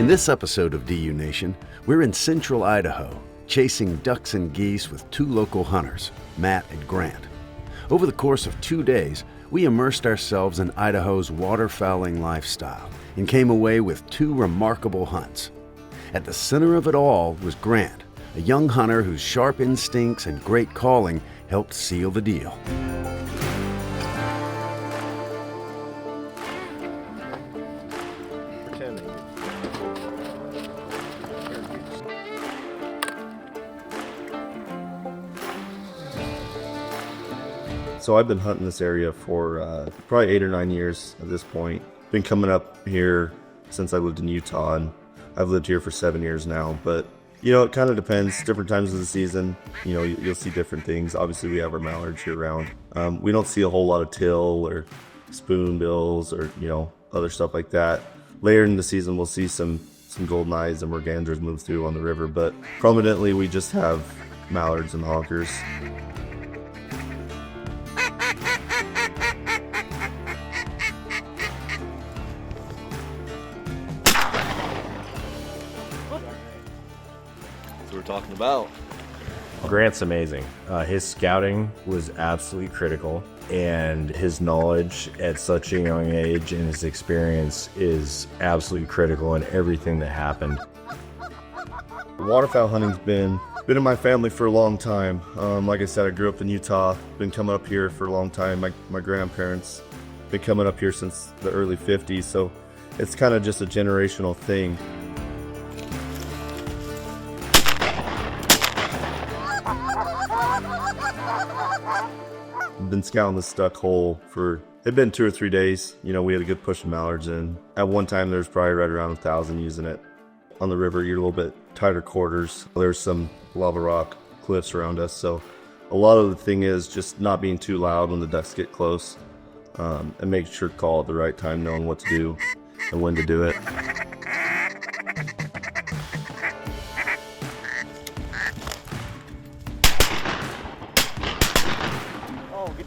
In this episode of DU Nation, we're in central Idaho, chasing ducks and geese with two local hunters, Matt and Grant. Over the course of 2 days, we immersed ourselves in Idaho's waterfowling lifestyle and came away with 2 remarkable hunts. At the center of it all was Grant, a young hunter whose sharp instincts and great calling helped seal the deal. So I've been hunting this area for probably 8 or 9 years at this point. Been coming up here since I lived in Utah, and I've lived here for 7 years now. But, you know, it kind of depends. Different times of the season, you know, you'll see different things. Obviously, we have our mallards year round. We don't see a whole lot of teal or spoonbills or, you know, other stuff like that. Later in the season, we'll see some golden eyes and mergansers move through on the river. But prominently, we just have mallards and honkers. Talking about. Grant's amazing. His scouting was absolutely critical, and his knowledge at such a young age and his experience is absolutely critical in everything that happened. Waterfowl hunting's been in my family for a long time. Like I said, I grew up in Utah, been coming up here for a long time. My grandparents been coming up here since the early 50s, so it's kind of just a generational thing. Been scouting this duck hole for, it'd been 2 or 3 days. You know, we had a good push of mallards in. At one time, there's probably right around 1,000 using it. On the river, you're a little bit tighter quarters. There's some lava rock cliffs around us, so a lot of the thing is just not being too loud when the ducks get close, and making sure to call at the right time, knowing what to do and when to do it.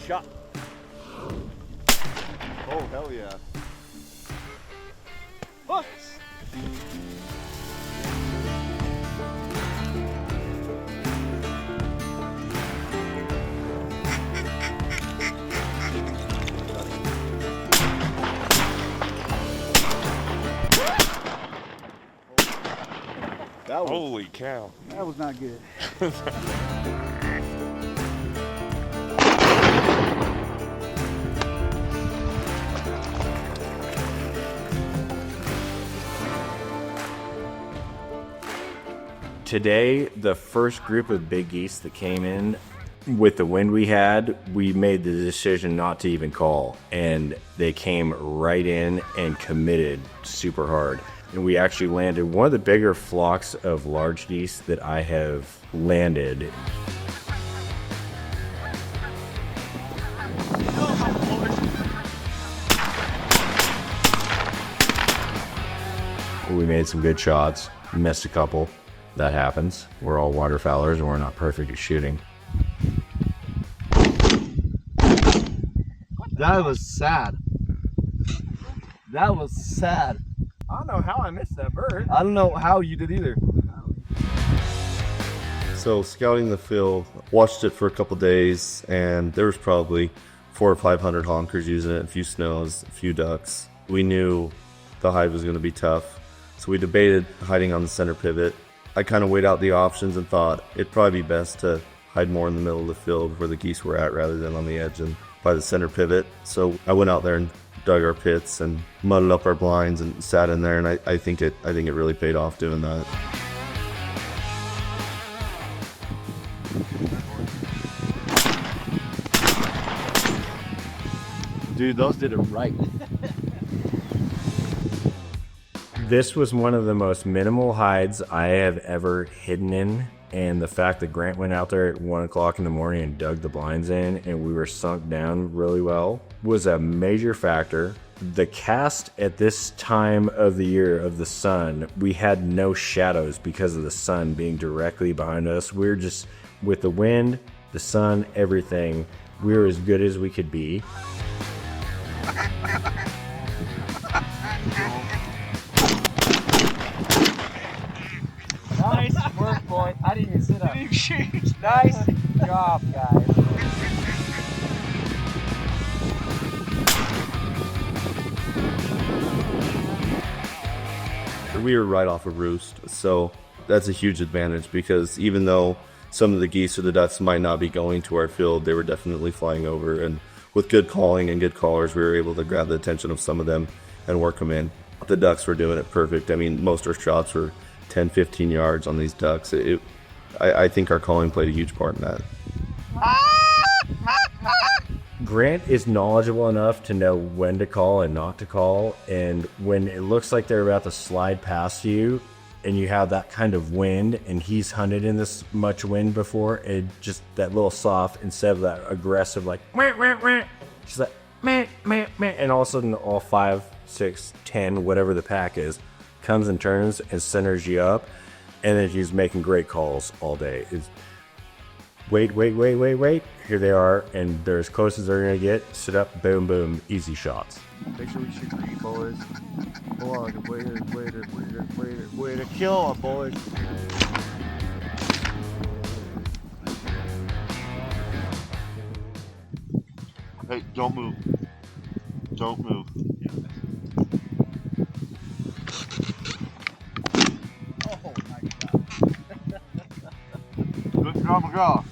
Shot. Oh, hell yeah. Hooks! Holy cow. That was not good. Today, the first group of big geese that came in, with the wind we had, we made the decision not to even call, and they came right in and committed super hard. And we actually landed one of the bigger flocks of large geese that I have landed. We made some good shots, missed a couple. That happens. We're all waterfowlers and we're not perfect at shooting. That was sad. That was sad. I don't know how I missed that bird. I don't know how you did either. So scouting the field, watched it for a couple days, and there was probably 400 or 500 honkers using it, a few snows, a few ducks. We knew the hide was going to be tough, so we debated hiding on the center pivot. I kind of weighed out the options and thought it'd probably be best to hide more in the middle of the field where the geese were at rather than on the edge and by the center pivot. So I went out there and dug our pits and mudded up our blinds and sat in there, and I think it really paid off doing that. Dude, those did it right. This was one of the most minimal hides I have ever hidden in, and the fact that Grant went out there at 1 o'clock in the morning and dug the blinds in and we were sunk down really well was a major factor. The cast at this time of the year of the sun, we had no shadows because of the sun being directly behind us. We were just, with the wind, the sun, everything, we were as good as we could be. Jeez, nice job, guys. We were right off a roost, so that's a huge advantage because even though some of the geese or the ducks might not be going to our field, they were definitely flying over, and with good calling and good callers, we were able to grab the attention of some of them and work them in. The ducks were doing it perfect. I mean, most of our shots were 10, 15 yards on these ducks. I think our calling played a huge part in that. Grant is knowledgeable enough to know when to call and not to call, and when it looks like they're about to slide past you and you have that kind of wind, and he's hunted in this much wind before, and just that little soft instead of that aggressive like meh, meh, meh, she's like meh, meh, meh, and all of a sudden all 5, 6, 10, whatever the pack is, comes and turns and centers you up, and then she's making great calls all day. It's wait. Here they are, and they're as close as they're gonna get. Sit up, boom, boom, easy shots. Make sure we shoot for you, boys. Hold on, way to kill them, boys. Hey, don't move. Don't move. Oh my god. Good job, McCullough.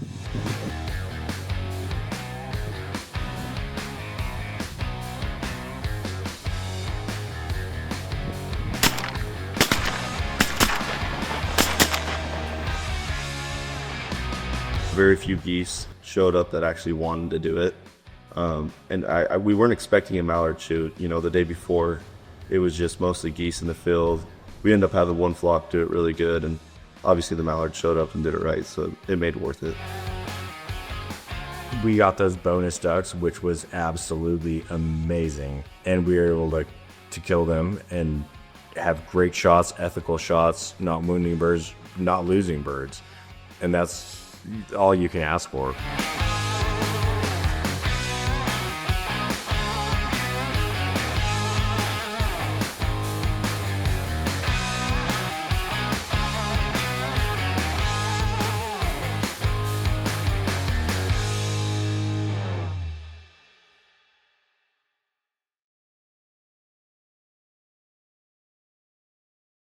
Very few geese showed up that actually wanted to do it. And we weren't expecting a mallard shoot. You know, the day before, it was just mostly geese in the field. We ended up having one flock do it really good, and obviously the mallard showed up and did it right, so it made it worth it. We got those bonus ducks, which was absolutely amazing, and we were able to kill them and have great shots, ethical shots, not wounding birds, not losing birds, and that's all you can ask for.